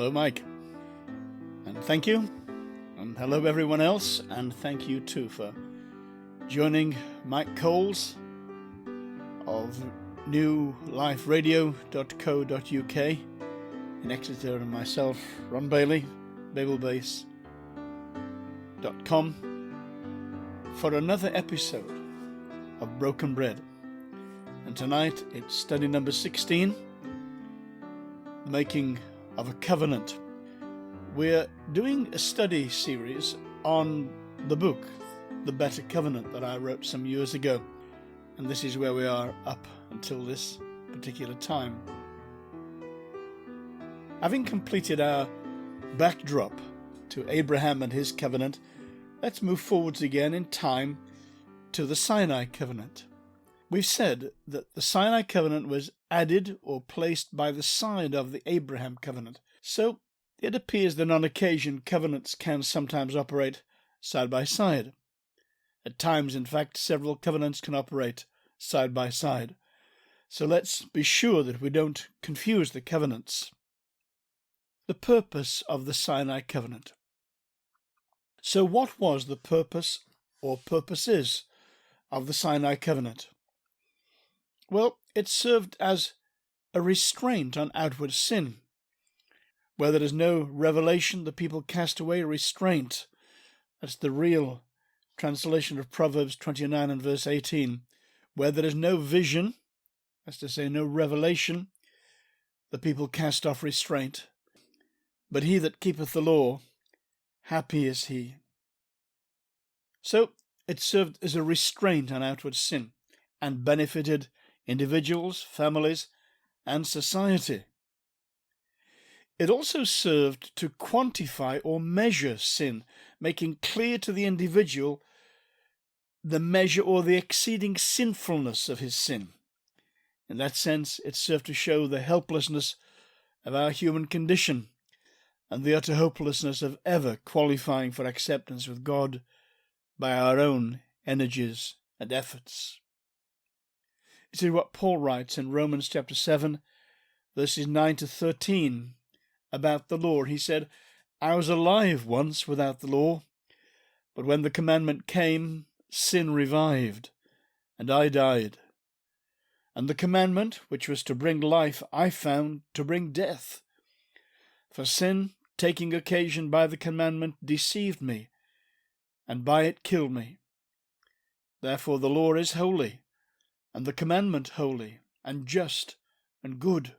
Hello, Mike. And thank you. And hello, everyone else. And thank you, too, for joining Mike Coles of newliferadio.co.uk in Exeter and myself, Ron Bailey, BabelBase.com, for another episode of Broken Bread. And tonight it's study number 16, the making of a covenant. We're doing a study series on the book, The Better Covenant, that I wrote some years ago. And this is where we are up until this particular time. Having completed our backdrop to Abraham and his covenant, let's move forwards again in time to the Sinai Covenant. We've said that the Sinai Covenant was added or placed by the side of the Abraham Covenant. So it appears that on occasion covenants can sometimes operate side by side. At times, in fact, several covenants can operate side by side. So let's be sure that we don't confuse the covenants. The purpose of the Sinai Covenant. So what was the purpose or purposes of the Sinai Covenant? Well, it served as a restraint on outward sin. Where there is no revelation, the people cast away restraint. That's the real translation of Proverbs 29 and verse 18. Where there is no vision, that's to say no revelation, the people cast off restraint. But he that keepeth the law, happy is he. So it served as a restraint on outward sin and benefited individuals, families, and society. It also served to quantify or measure sin, making clear to the individual the measure or the exceeding sinfulness of his sin. In that sense, it served to show the helplessness of our human condition and the utter hopelessness of ever qualifying for acceptance with God by our own energies and efforts. It is what Paul writes in Romans chapter 7, verses 9 to 13, about the law. He said, I was alive once without the law, but when the commandment came, sin revived, and I died. And the commandment, which was to bring life, I found to bring death. For sin, taking occasion by the commandment, deceived me, and by it killed me. Therefore the law is holy, and the commandment holy, and just, and good.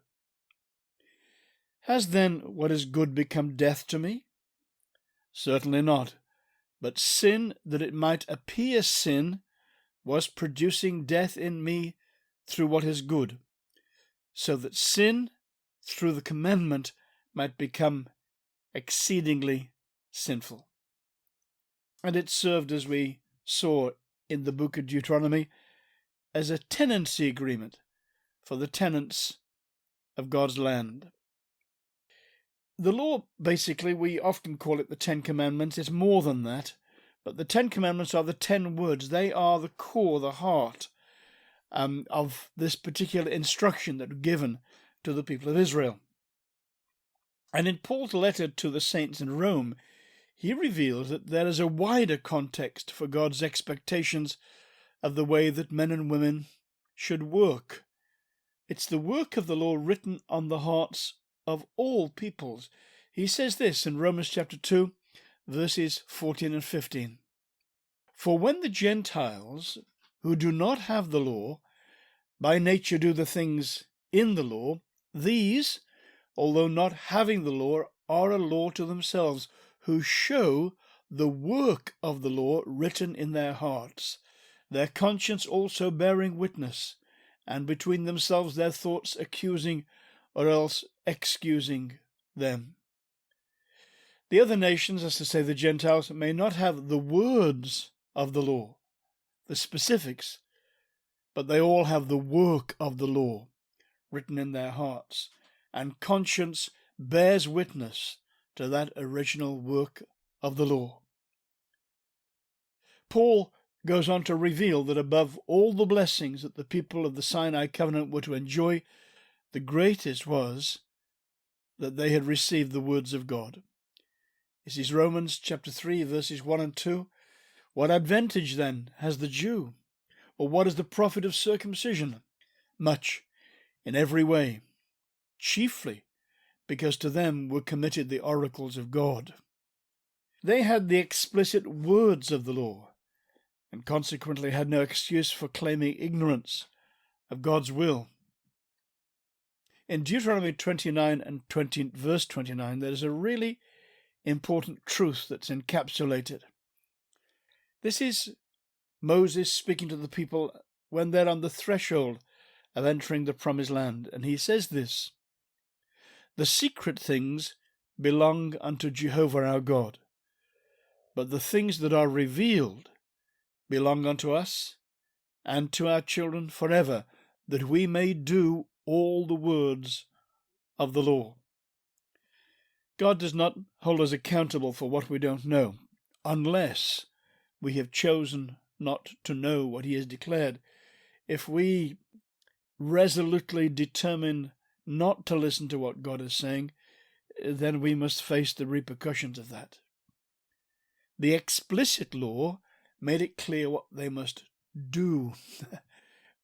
Has then what is good become death to me? Certainly not. But sin, that it might appear sin, was producing death in me through what is good, so that sin, through the commandment, might become exceedingly sinful. And it served, as we saw in the book of Deuteronomy, as a tenancy agreement for the tenants of God's land. The law, basically, we often call it the Ten Commandments. It's more than that. But the Ten Commandments are the 10 words. They are the core, the heart of this particular instruction that was given to the people of Israel. And in Paul's letter to the saints in Rome, he reveals that there is a wider context for God's expectations of the way that men and women should work. It's the work of the law written on the hearts of all peoples. He says this in Romans chapter 2, verses 14 and 15. For when the Gentiles, who do not have the law, by nature do the things in the law, these, although not having the law, are a law to themselves, who show the work of the law written in their hearts, their conscience also bearing witness, and between themselves their thoughts accusing or else excusing them. The other nations, as to say the Gentiles, may not have the words of the law, the specifics, but they all have the work of the law written in their hearts, and conscience bears witness to that original work of the law. Paul goes on to reveal that above all the blessings that the people of the Sinai Covenant were to enjoy, the greatest was that they had received the words of God. This is Romans chapter 3, verses 1 and 2. What advantage then has the Jew? Or what is the profit of circumcision? Much, in every way, chiefly because to them were committed the oracles of God. They had the explicit words of the law, and consequently had no excuse for claiming ignorance of God's will. In Deuteronomy 29 and verse 29, there's a really important truth that's encapsulated. This is Moses speaking to the people when they're on the threshold of entering the promised land, and he says this: "The secret things belong unto Jehovah our God, but the things that are revealed belong unto us and to our children forever, that we may do all the words of the law." God does not hold us accountable for what we don't know, unless we have chosen not to know what he has declared. If we resolutely determine not to listen to what God is saying, then we must face the repercussions of that. The explicit law made it clear what they must do,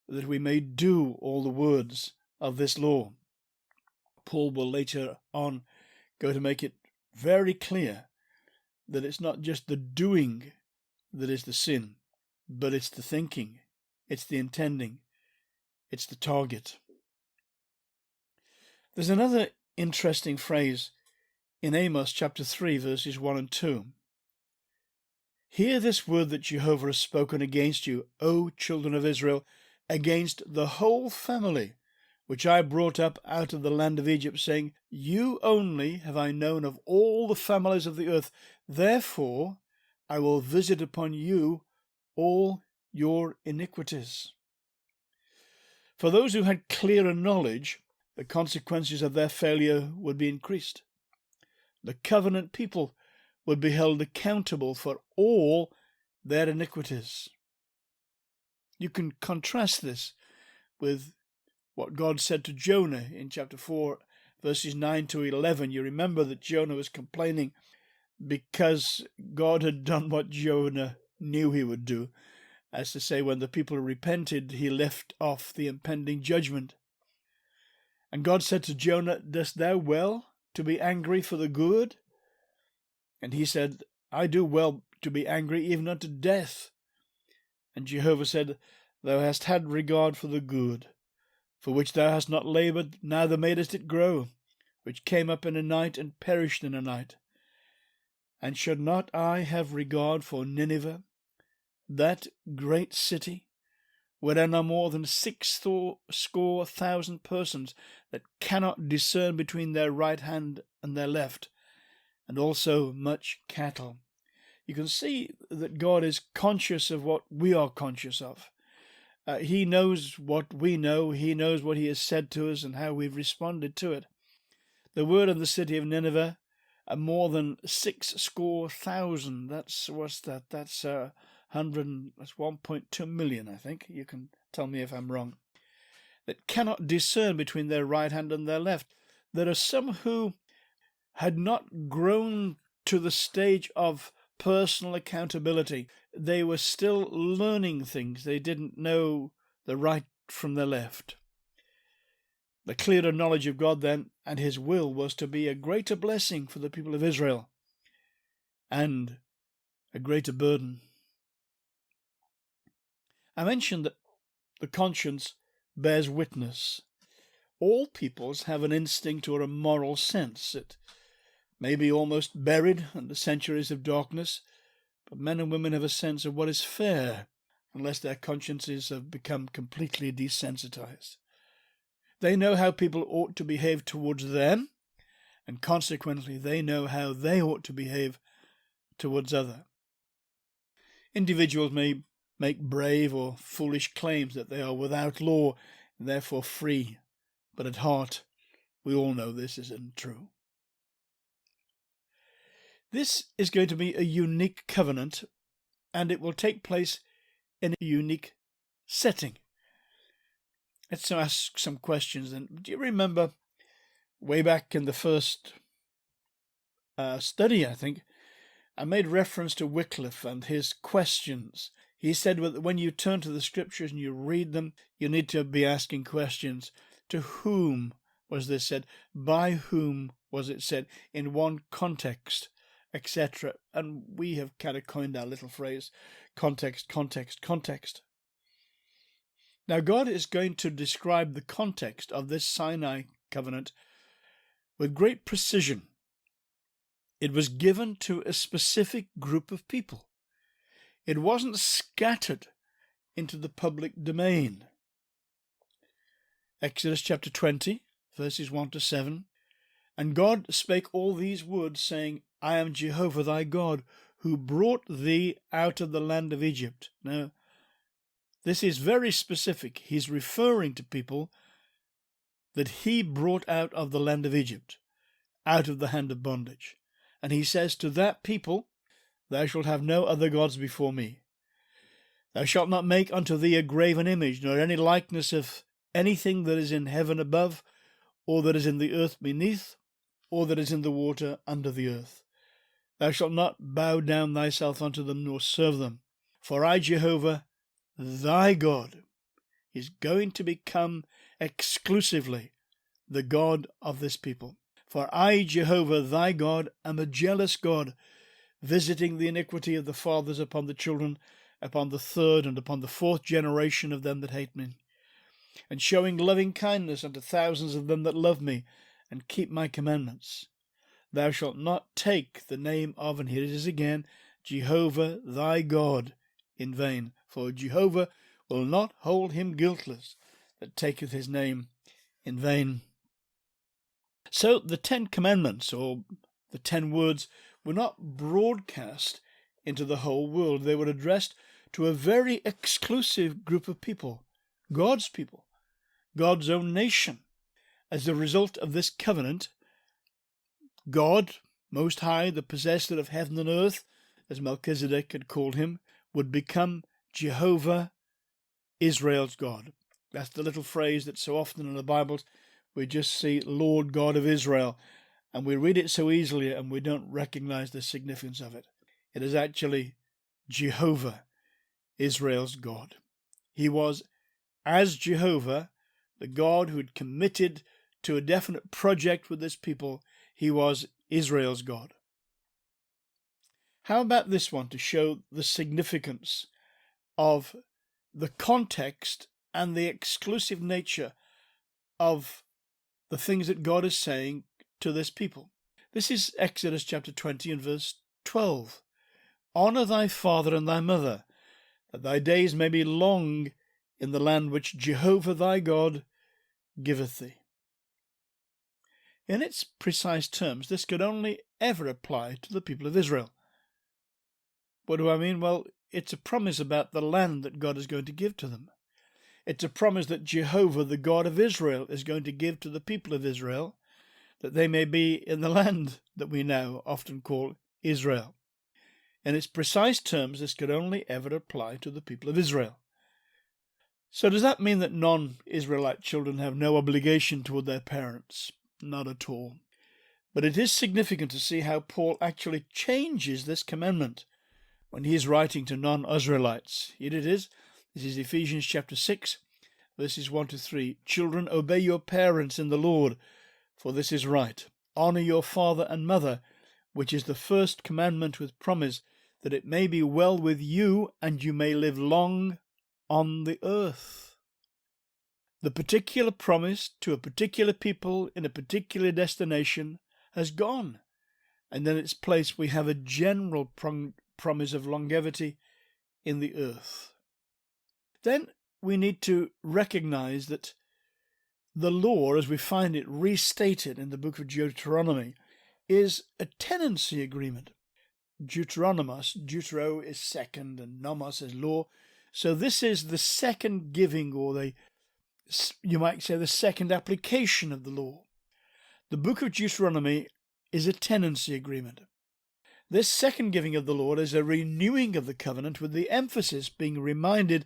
that we may do all the words of this law. Paul will later on go to make it very clear that it's not just the doing that is the sin, but it's the thinking, it's the intending, it's the target. There's another interesting phrase in Amos chapter 3, verses 1 and 2. "Hear this word that Jehovah has spoken against you, O children of Israel, against the whole family which I brought up out of the land of Egypt, saying, You only have I known of all the families of the earth. Therefore I will visit upon you all your iniquities." For those who had clearer knowledge, the consequences of their failure would be increased. The covenant people would be held accountable for all their iniquities. You can contrast this with what God said to Jonah in chapter 4, verses 9 to 11. You remember that Jonah was complaining because God had done what Jonah knew he would do. As to say, when the people repented, he left off the impending judgment. And God said to Jonah, "Dost thou well to be angry for the good?" And he said, "I do well to be angry even unto death." And Jehovah said, "Thou hast had regard for the good, for which thou hast not laboured, neither madest it grow, which came up in a night and perished in a night. And should not I have regard for Nineveh, that great city, wherein are more than 6,000 persons that cannot discern between their right hand and their left, and also much cattle?" You can see that God is conscious of what we are conscious of. He knows what we know. He knows what he has said to us and how we've responded to it. The word in the city of Nineveh, more than 6,000. What's that? That's 1.2 million, I think. You can tell me if I'm wrong. That cannot discern between their right hand and their left. There are some who had not grown to the stage of personal accountability. They were still learning things. They didn't know the right from the left. The clearer knowledge of God then and his will was to be a greater blessing for the people of Israel and a greater burden. I mentioned that the conscience bears witness. All peoples have an instinct or a moral sense. It may be almost buried under centuries of darkness, but men and women have a sense of what is fair, unless their consciences have become completely desensitized. They know how people ought to behave towards them, and consequently they know how they ought to behave towards others. Individuals may make brave or foolish claims that they are without law and therefore free, but at heart we all know this isn't true. This is going to be a unique covenant, and it will take place in a unique setting. Let's ask some questions then. Do you remember Way back in the first study, I think, I made reference to Wycliffe and his questions. He said that when you turn to the scriptures and you read them, you need to be asking questions. To whom was this said? By whom was it said? In one context, etc. And we have kind of coined our little phrase, context, context, context. Now, God is going to describe the context of this Sinai covenant with great precision. It was given to a specific group of people. It wasn't scattered into the public domain. Exodus chapter 20, verses 1 to 7. And God spake all these words, saying, I am Jehovah thy God, who brought thee out of the land of Egypt. Now, this is very specific. He's referring to people that he brought out of the land of Egypt, out of the hand of bondage. And he says to that people, Thou shalt have no other gods before me. Thou shalt not make unto thee a graven image, nor any likeness of anything that is in heaven above, or that is in the earth beneath, or that is in the water under the earth. Thou shalt not bow down thyself unto them, nor serve them. For I, Jehovah, thy God, is going to become exclusively the God of this people. For I, Jehovah, thy God, am a jealous God, visiting the iniquity of the fathers upon the children, upon the third and upon the fourth generation of them that hate me, and showing loving kindness unto thousands of them that love me, and keep my commandments. Thou shalt not take the name of, and here it is again, Jehovah thy God in vain, for Jehovah will not hold him guiltless that taketh his name in vain. So the 10 commandments, or the 10 words, were not broadcast into the whole world. They were addressed to a very exclusive group of people, God's people, God's own nation. As a result of this covenant, God, Most High, the possessor of heaven and earth, as Melchizedek had called him, would become Jehovah, Israel's God. That's the little phrase that so often in the Bibles we just see Lord God of Israel, and we read it so easily and we don't recognize the significance of it. It is actually Jehovah, Israel's God. He was, as Jehovah, the God who had committed to a definite project with this people. He was Israel's God. How about this one to show the significance of the context and the exclusive nature of the things that God is saying to this people? This is Exodus chapter 20 and verse 12. Honour thy father and thy mother, that thy days may be long in the land which Jehovah thy God giveth thee. In its precise terms, this could only ever apply to the people of Israel. What do I mean? Well, it's a promise about the land that God is going to give to them. It's a promise that Jehovah, the God of Israel, is going to give to the people of Israel, that they may be in the land that we now often call Israel. In its precise terms, this could only ever apply to the people of Israel. So does that mean that non-Israelite children have no obligation toward their parents? Not at all. But it is significant to see how Paul actually changes this commandment when he is writing to non-Israelites. Here it is. This is Ephesians chapter 6, verses 1 to 3. Children, obey your parents in the Lord, for this is right. Honour your father and mother, which is the first commandment with promise, that it may be well with you, and you may live long on the earth. The particular promise to a particular people in a particular destination has gone, and in its place we have a general promise of longevity in the earth. Then we need to recognize that the law, as we find it restated in the book of Deuteronomy, is a tenancy agreement. Deutero is second, and nomos is law. So this is the second giving, or you might say the second application of the law. The book of Deuteronomy is a tenancy agreement. This second giving of the Lord is a renewing of the covenant, with the emphasis being reminded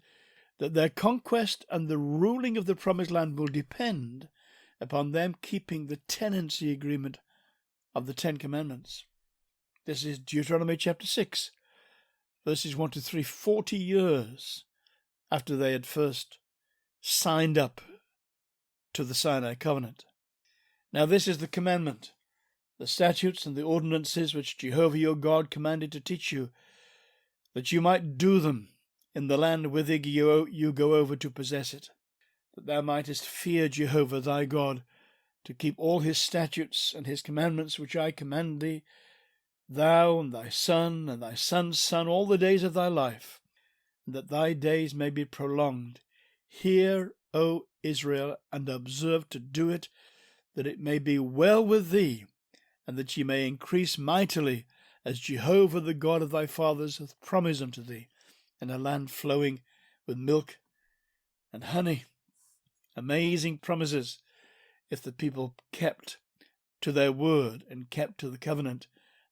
that their conquest and the ruling of the promised land will depend upon them keeping the tenancy agreement of the Ten Commandments. This is Deuteronomy chapter 6, verses 1 to 3, 40 years after they had first signed up to the Sinai Covenant. Now this is the commandment, the statutes and the ordinances which Jehovah your God commanded to teach you, that you might do them in the land whither you go over to possess it, that thou mightest fear Jehovah thy God, to keep all his statutes and his commandments which I command thee, thou and thy son's son, all the days of thy life, and that thy days may be prolonged. Hear, O Israel, and observe to do it, that it may be well with thee, and that ye may increase mightily, as Jehovah the God of thy fathers hath promised unto thee, in a land flowing with milk and honey. Amazing promises, if the people kept to their word and kept to the covenant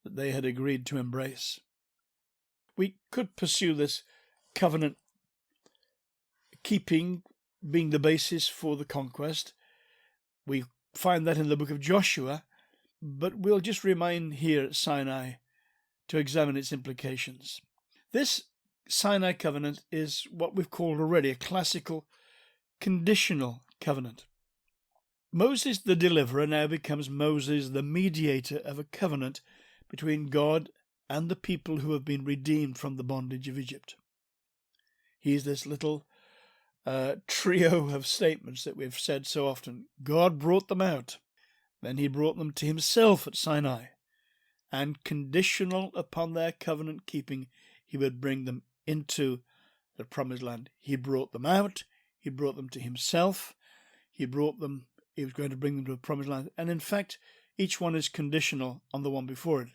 that they had agreed to embrace. We could pursue this covenant keeping being the basis for the conquest. We find that in the book of Joshua, but we'll just remain here at Sinai to examine its implications. This Sinai covenant is what we've called already a classical conditional covenant. Moses the deliverer now becomes Moses the mediator of a covenant between God and the people who have been redeemed from the bondage of Egypt. He's this little trio of statements that we've said so often. God brought them out, then he brought them to himself at Sinai, and conditional upon their covenant keeping, he would bring them into the promised land. He brought them out, he brought them to himself, he was going to bring them to a promised land. And in fact, each one is conditional on the one before it.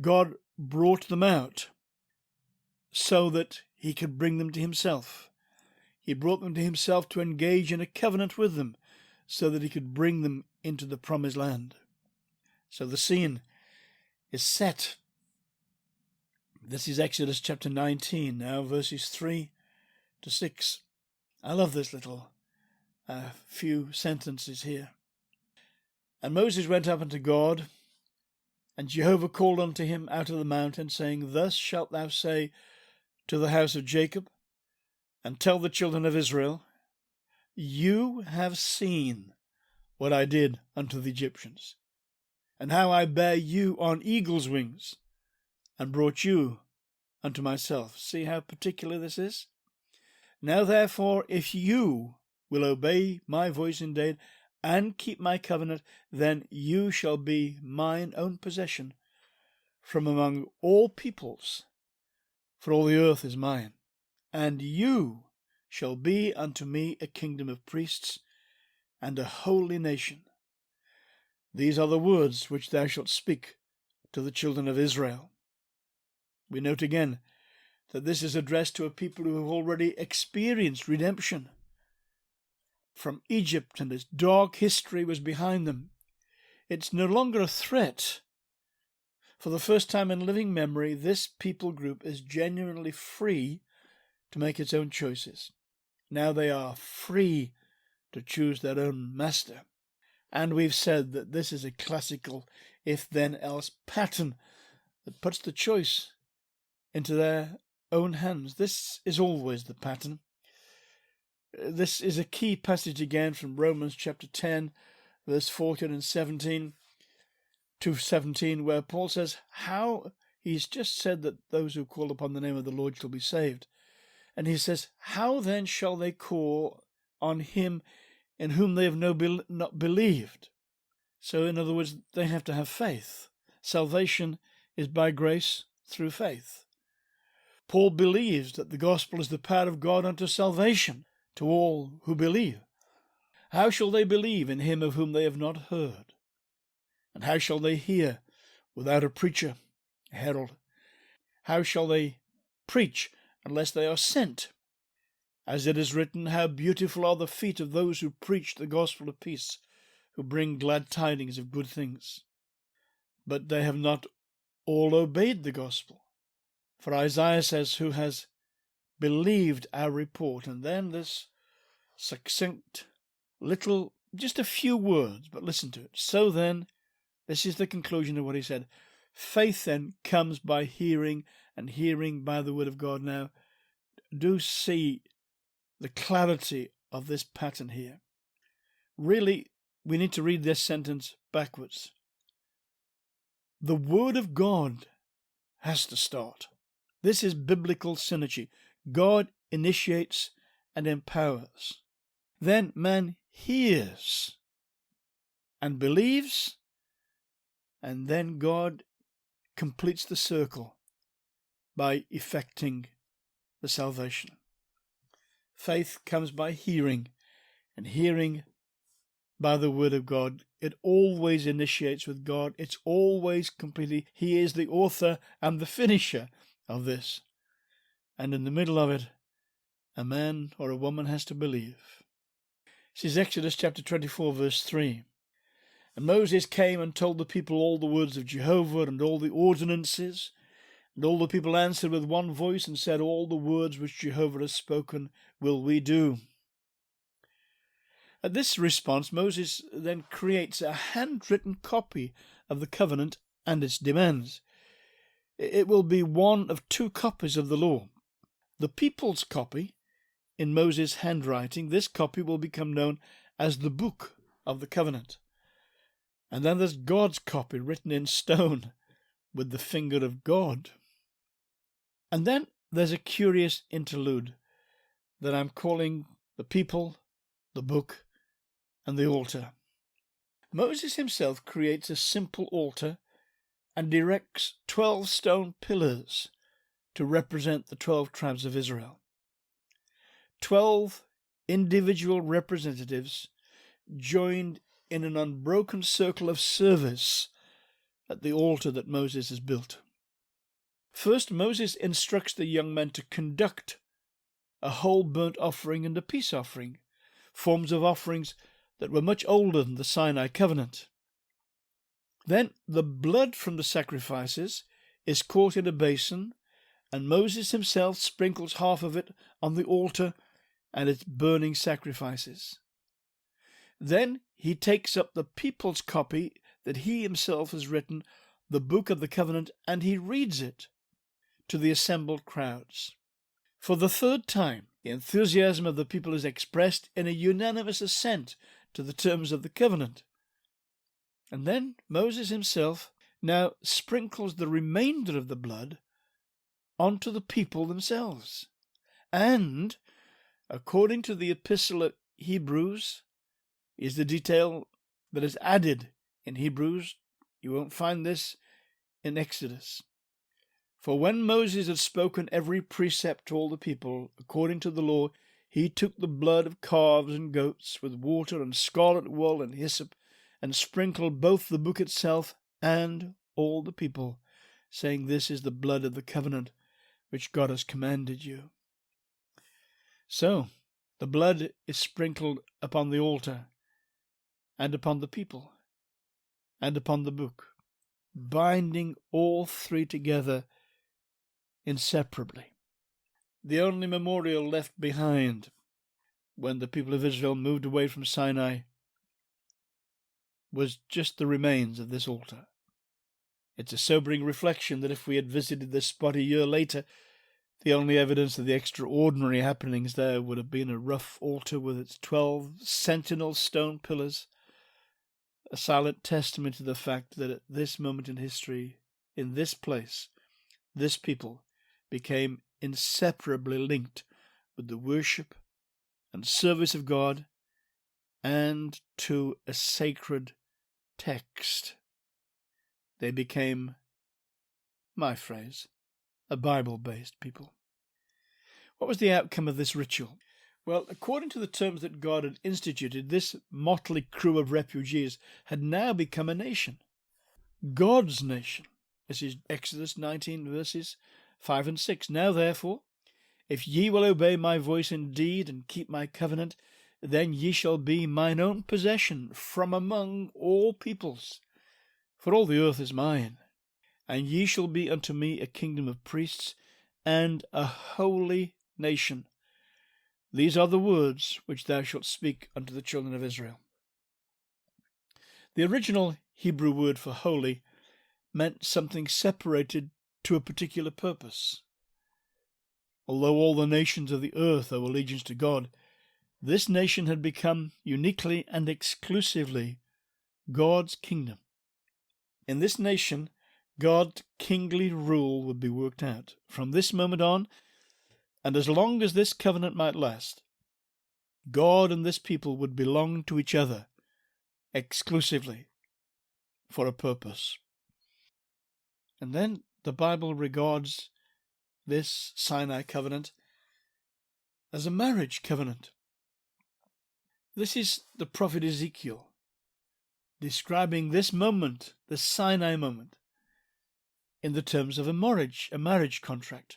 God brought them out so that he could bring them to himself. He brought them to himself to engage in a covenant with them so that he could bring them into the promised land. So the scene is set. This is Exodus chapter 19, now verses 3 to 6. I love this little few sentences here. And Moses went up unto God, and Jehovah called unto him out of the mountain, saying, Thus shalt thou say to the house of Jacob, and tell the children of Israel, You have seen what I did unto the Egyptians, and how I bare you on eagle's wings, and brought you unto myself. See how particular this is? Now therefore, if you will obey my voice indeed, and keep my covenant, then you shall be mine own possession from among all peoples, for all the earth is mine. And you shall be unto me a kingdom of priests, and a holy nation. These are the words which thou shalt speak to the children of Israel. We note again that this is addressed to a people who have already experienced redemption from Egypt, and its dark history was behind them. It's no longer a threat. For the first time in living memory, this people group is genuinely free to make its own choices. Now they are free to choose their own master. And we've said that this is a classical if-then-else pattern that puts the choice into their own hands. This is always the pattern. This is a key passage again from Romans chapter 10, verse 14 and 17 to 17, where Paul says how he's just said that those who call upon the name of the Lord shall be saved. And he says, How then shall they call on him in whom they have not believed? So in other words, they have to have faith. Salvation is by grace through faith. Paul believes that the gospel is the power of God unto salvation to all who believe. How shall they believe in him of whom they have not heard? And how shall they hear without a preacher, a herald? How shall they preach unless they are sent? As it is written, How beautiful are the feet of those who preach the gospel of peace, who bring glad tidings of good things. But they have not all obeyed the gospel. For Isaiah says, Who has believed our report? And then this succinct little just a few words, but listen to it. So then, this is the conclusion of what he said. Faith then comes by hearing, and hearing by the word of God. Now, do see the clarity of this pattern here. Really, we need to read this sentence backwards. The word of God has to start. This is biblical synergy. God initiates and empowers. Then man hears and believes, and then God completes the circle by effecting the salvation. Faith comes by hearing, and hearing by the word of God. It always initiates with God. It's always completely. He is the author and the finisher of this. And in the middle of it, a man or a woman has to believe. This is Exodus chapter 24, verse 3. And Moses came and told the people all the words of Jehovah and all the ordinances. And all the people answered with one voice and said, all the words which Jehovah has spoken will we do. At this response, Moses then creates a handwritten copy of the covenant and its demands. It will be one of two copies of the law. The people's copy, in Moses' handwriting, this copy will become known as the book of the covenant. And then there's God's copy written in stone with the finger of God. And then there's a curious interlude that I'm calling the people, the book, and the altar. Moses himself creates a simple altar and erects 12 stone pillars to represent the 12 tribes of Israel. 12 individual representatives joined in an unbroken circle of service at the altar that Moses has built. First, Moses instructs the young men to conduct a whole burnt offering and a peace offering, forms of offerings that were much older than the Sinai Covenant. Then the blood from the sacrifices is caught in a basin, and Moses himself sprinkles half of it on the altar and its burning sacrifices. Then he takes up the people's copy that he himself has written, the book of the covenant, and he reads it to the assembled crowds. For the third time, the enthusiasm of the people is expressed in a unanimous assent to the terms of the covenant. And then Moses himself now sprinkles the remainder of the blood onto the people themselves. And, according to the epistle of Hebrews, is the detail that is added in Hebrews. You won't find this in Exodus. For when Moses had spoken every precept to all the people, according to the law, he took the blood of calves and goats with water and scarlet wool and hyssop, and sprinkled both the book itself and all the people, saying, this is the blood of the covenant which God has commanded you. So, the blood is sprinkled upon the altar, and upon the people, and upon the book, binding all three together inseparably. The only memorial left behind when the people of Israel moved away from Sinai was just the remains of this altar. It's a sobering reflection that if we had visited this spot a year later, the only evidence of the extraordinary happenings there would have been a rough altar with its 12 sentinel stone pillars, a silent testament to the fact that at this moment in history, in this place, this people became inseparably linked with the worship and service of God and to a sacred text. They became, my phrase, a Bible-based people. What was the outcome of this ritual? Well, according to the terms that God had instituted, this motley crew of refugees had now become a nation. God's nation. This is Exodus 19, verses 5 and 6. Now, therefore, if ye will obey my voice indeed and keep my covenant, then ye shall be mine own possession from among all peoples. For all the earth is mine, and ye shall be unto me a kingdom of priests and a holy nation. These are the words which thou shalt speak unto the children of Israel. The original Hebrew word for holy meant something separated to a particular purpose. Although all the nations of the earth owe allegiance to God, this nation had become uniquely and exclusively God's kingdom. In this nation, God's kingly rule would be worked out. From this moment on, and as long as this covenant might last, God and this people would belong to each other exclusively for a purpose. And then the Bible regards this Sinai covenant as a marriage covenant. This is the prophet Ezekiel describing this moment, the Sinai moment, in the terms of a marriage contract.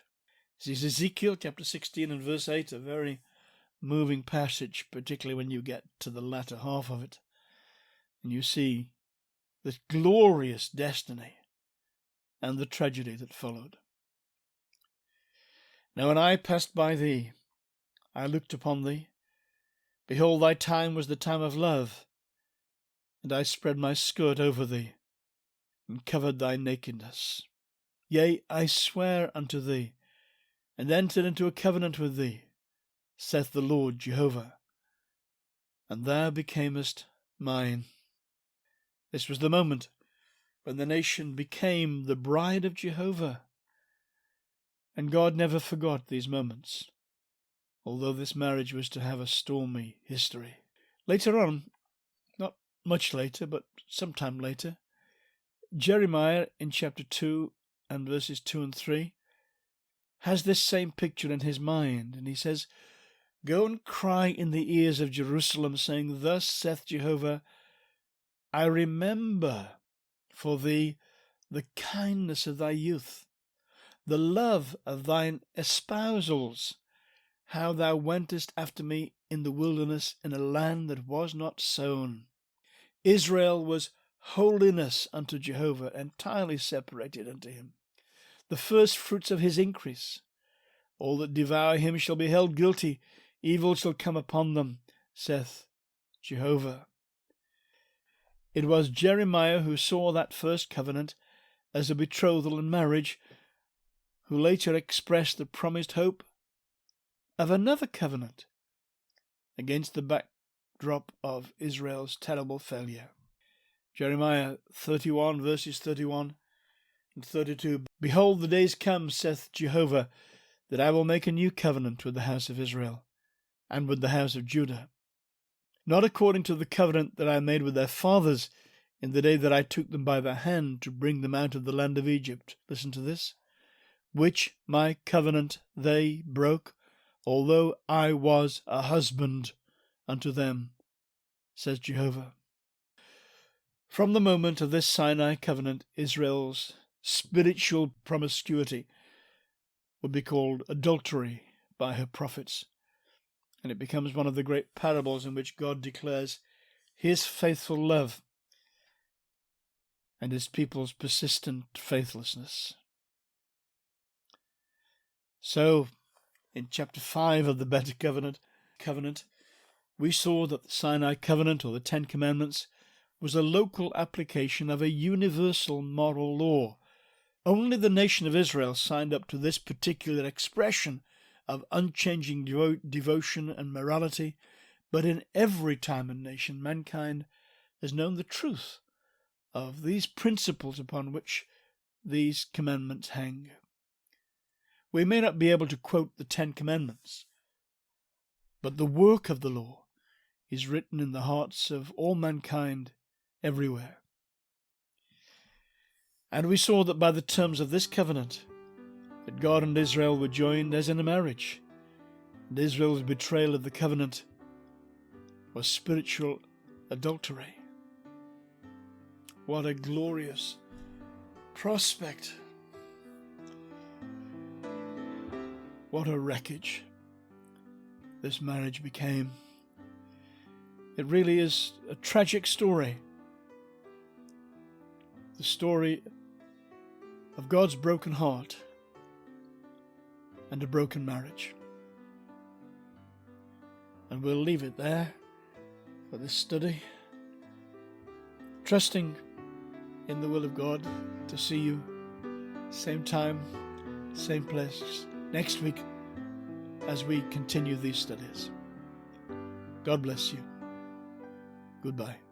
This is Ezekiel chapter 16 and verse 8, a very moving passage, particularly when you get to the latter half of it, and you see the glorious destiny and the tragedy that followed. Now when I passed by thee, I looked upon thee. Behold, thy time was the time of love, and I spread my skirt over thee, and covered thy nakedness. Yea, I swear unto thee, and entered into a covenant with thee, saith the Lord Jehovah, and thou becamest mine. This was the moment when the nation became the bride of Jehovah, and God never forgot these moments, although this marriage was to have a stormy history. Later on, not much later, but sometime later, Jeremiah in chapter 2 and verses 2 and 3 has this same picture in his mind, and he says, Go and cry in the ears of Jerusalem, saying, Thus saith Jehovah, I remember for thee the kindness of thy youth, the love of thine espousals, how thou wentest after me in the wilderness in a land that was not sown. Israel was holiness unto Jehovah, entirely separated unto him, the first fruits of his increase. All that devour him shall be held guilty, evil shall come upon them, saith Jehovah. It was Jeremiah who saw that first covenant as a betrothal and marriage, who later expressed the promised hope of another covenant against the backdrop of Israel's terrible failure. Jeremiah 31 verses 31 and 32. Behold, the days come, saith Jehovah, that I will make a new covenant with the house of Israel and with the house of Judah, not according to the covenant that I made with their fathers in the day that I took them by the hand to bring them out of the land of Egypt. Listen to this. Which my covenant they broke, although I was a husband unto them, says Jehovah. From the moment of this Sinai covenant, Israel's spiritual promiscuity would be called adultery by her prophets, and it becomes one of the great parables in which God declares his faithful love and his people's persistent faithlessness. So, in chapter 5 of the Better Covenant, we saw that the Sinai Covenant, or the Ten Commandments, was a local application of a universal moral law. Only the nation of Israel signed up to this particular expression of unchanging devotion and morality, but in every time and nation, mankind has known the truth of these principles upon which these commandments hang. We may not be able to quote the Ten Commandments, but the work of the law is written in the hearts of all mankind everywhere. And we saw that by the terms of this covenant, that God and Israel were joined as in a marriage, and Israel's betrayal of the covenant was spiritual adultery. What a glorious prospect! What a wreckage this marriage became. It really is a tragic story. The story of God's broken heart and a broken marriage. And we'll leave it there for this study. trusting in the will of God to see you same time, same place next week as we continue these studies. God bless you. Goodbye.